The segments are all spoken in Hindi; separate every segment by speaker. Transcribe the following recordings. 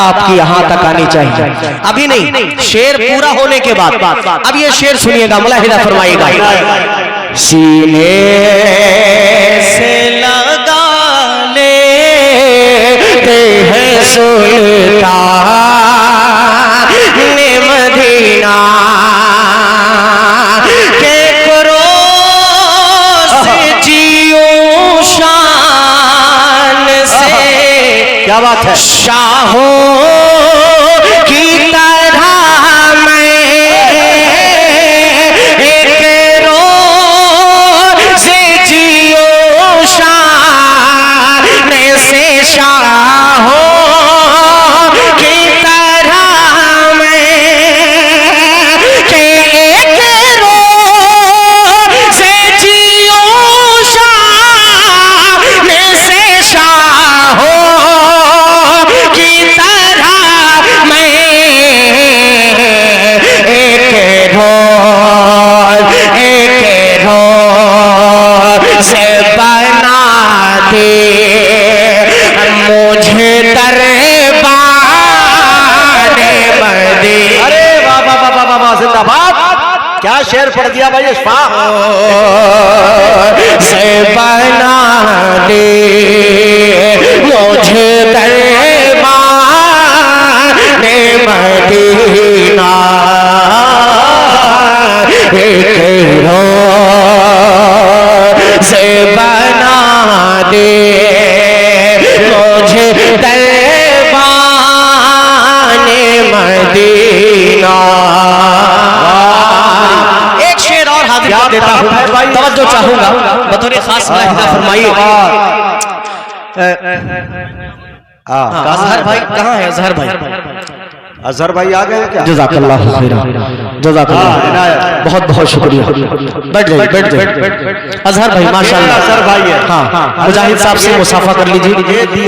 Speaker 1: आपकी यहाँ तक आनी चाहिए। अभी नहीं, शेर पूरा होने के बाद अब ये शेर सुनिएगा, मुलाहिदा फरमाइएगा। सीने से लगा लेते हैं सुल्तान मदीना के क्रोस जियो शान से। क्या बात है। शाहों की तरह मैं एक रोज जियो शान से। शाहों की तरह मैं एक रोज जियो शान से। शाहों की तरह मैं एक रोज से बना दे मुझे दरबार मदीना।
Speaker 2: अरे वाह वाह वाह वाह वाह, जिंदाबाद। क्या शेर पढ़ दिया भाई।
Speaker 1: से बना दे मुझे दरबार मदीना। एक रोज से बना दे मुझे दरबार मदीना। एक शेर और हाजिर कर देता हूं, तवज्जो चाहूंगा, बतौर खास मुलाहिदा फरमाइए। अजहर भाई कहाँ है? अजहर भाई,
Speaker 2: अजहर भाई आ गए क्या?
Speaker 1: जज़ाकल्लाह खैरा, जज़ाकल्लाह, बहुत बहुत शुक्रिया। बैठ जाइए, बैठ जाइए। अजहर भाई माशाल्लाह,
Speaker 2: अजहर भाई है।
Speaker 1: हाँ, मुजाहिद साहब से मुसाफा कर लीजिए,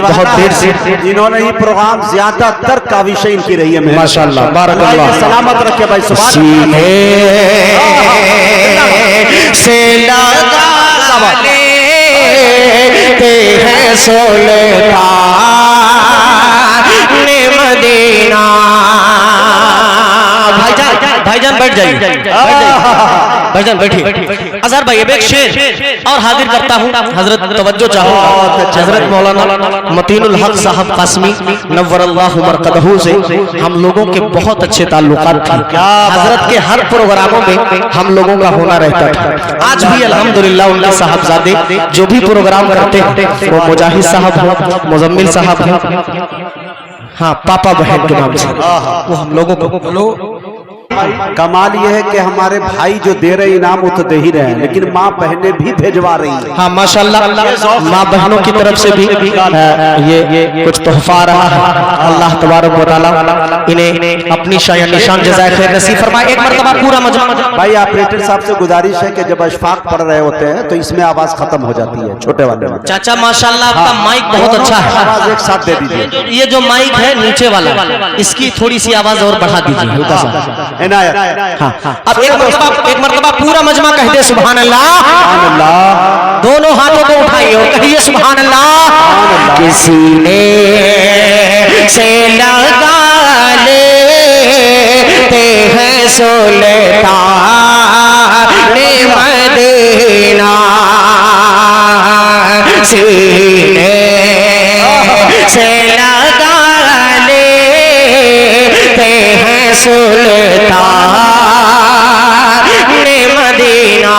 Speaker 1: बहुत देर से
Speaker 2: इन्होंने ही प्रोग्राम ज्यादातर का विषय इनकी रही है
Speaker 1: माशाल्लाह। बारकल्लाह,
Speaker 2: सलामत रखे भाई।
Speaker 1: सीने से लगा लेते हैं सुल्तान मदीना। भाईजान, भाईजान बैठ जाइए, भाईजान बैठिए। अजहर भाई अब एक शेर और हाजिर करता हूँ, हजरत तवज्जो चाहूंगा। हजरत मौलाना मतीनुल हक साहब कासमी नव्वरल्लाहु मरकदहू से हम लोगों के बहुत अच्छे ताल्लुकात थे। हजरत के हर प्रोग्रामों में हम लोगों का होना रहता था। आज भी अल्हम्दुलिल्लाह उनके साहबजादे जो भी प्रोग्राम करते हैं, वो मुजाहिद साहब हो, मुजम्मिल साहब हो, हाँ पापा बहन के नाम से, वो हम लोगों को।
Speaker 2: कमाल ये है कि हमारे भाई जो दे रहे इनाम वो तो दे ही रहे हैं, लेकिन माँ बहनें भी भेजवा रही हैं।
Speaker 1: हाँ माशाल्लाह, माँ बहनों की तरफ से भी ये कुछ तोहफा आ रहा है। अल्लाह तबारक व तआला इन्हें अपनी शाया निशान जज़ाए खैर नसीब फरमाए। एक मरतबा पूरा मजमा।
Speaker 2: भाई ऑपरेटर साहब से गुजारिश है कि जब अशफाक पढ़ रहे होते हैं तो इसमें आवाज खत्म हो जाती है, छोटे वाले में।
Speaker 1: चाचा माशाल्लाह आपका माइक बहुत अच्छा है,
Speaker 2: आवाज एक साथ दे दीजिए।
Speaker 1: ये जो माइक है नीचे वाला, इसकी थोड़ी सी आवाज और बढ़ा दीजिए हल्का सा।
Speaker 2: इनायत।
Speaker 1: हाँ, अब एक मरतबा पूरा मजमा कह दे सुभान अल्लाह। दोनों हाथों को उठाइए और कहिए सुभान अल्लाह। किसी ने से लगा लेते हैं सुल्तान मदीना। सीने से लगा लेते हैं सुल्तान मदीना।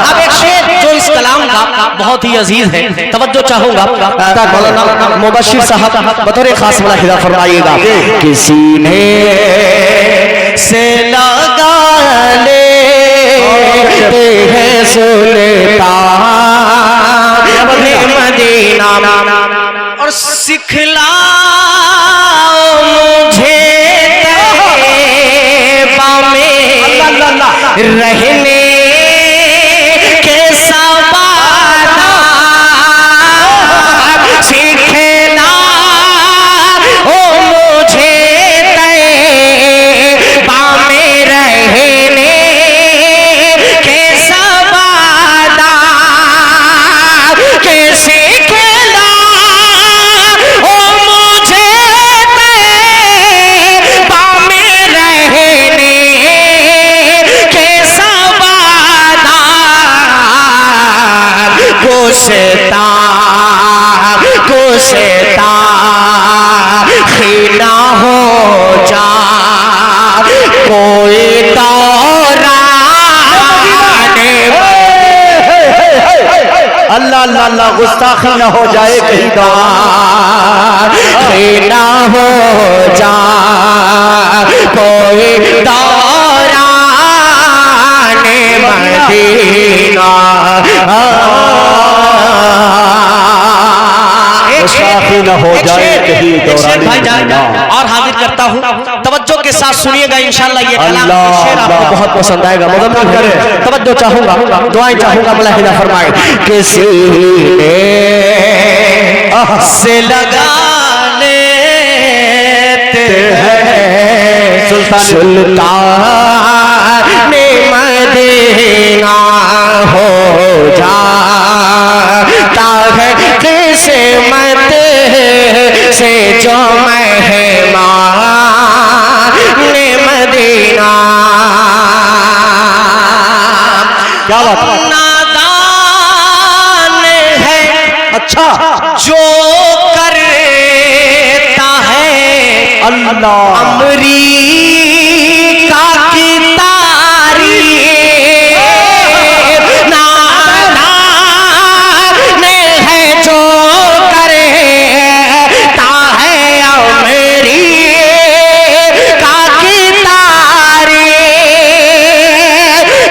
Speaker 1: अब एक शेर जो इस कलाम का बहुत ही अजीज है, तवज्जो चाहूंगा, मौलाना मुबश्शिर साहब बतौर खास मुलाहिदा फरमाइएगा। किसी ने से लगा लेते हैं सुल्तान मदीना और सिखलाओ मुझे तैबा में रहने के सवादात। सिखलाओ मुझे तैबा में रहने के सवादात। के सिखलाओ मुझे ना हो जा कोई
Speaker 2: अल्लाह अल्लाह अल्लाह, गुस्ताखी न हो जाए कहीं
Speaker 1: ना हो जा कोई दौराने मदीना।
Speaker 2: गुस्ताखी न हो जाए कहीं दौराने मदीना।
Speaker 1: और हाजिर करता हूँ, तवज्जो के साथ सुनिएगा, इंशाअल्लाह ये कलाम
Speaker 2: अल्लाह
Speaker 1: शेर आपको बहुत पसंद आएगा। मुज़म्मिल करे तवज्जो चाहूंगा, दुआएं चाहूंगा, अल्लाह हिदायत फरमाए। किसी से लगा लेते हैं सुल्तान मदीना हो जाता है किस्मत से जो मेहमान मदीना।
Speaker 2: क्या बात है?
Speaker 1: नादान है
Speaker 2: अच्छा
Speaker 1: जो करता है
Speaker 2: अल्लाह
Speaker 1: अमरीका की तारीफ। नादान है जो करता है अमरीका की तारीफ।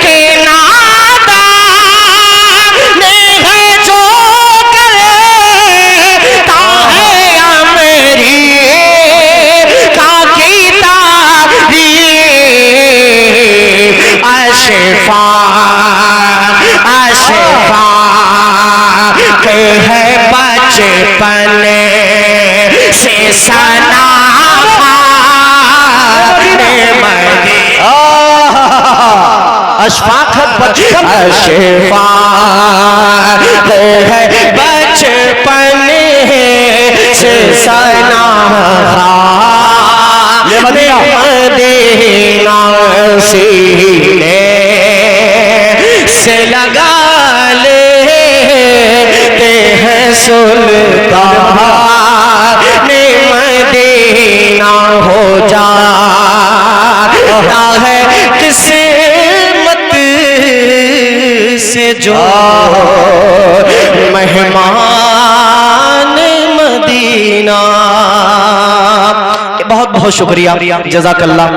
Speaker 1: कि नादान है जो करता है अमरीका की तारीफ। अशफा अशफा के है बचपन से सना
Speaker 2: अशफाकत बचपन
Speaker 1: अशफा है बचपन से सना मदीना सीने से लगा लेते हैं सुल्तान मदीना हो जाता है किस्मत से जो मेहमान मदीना। बहुत बहुत शुक्रिया, जज़ाकल्लाह।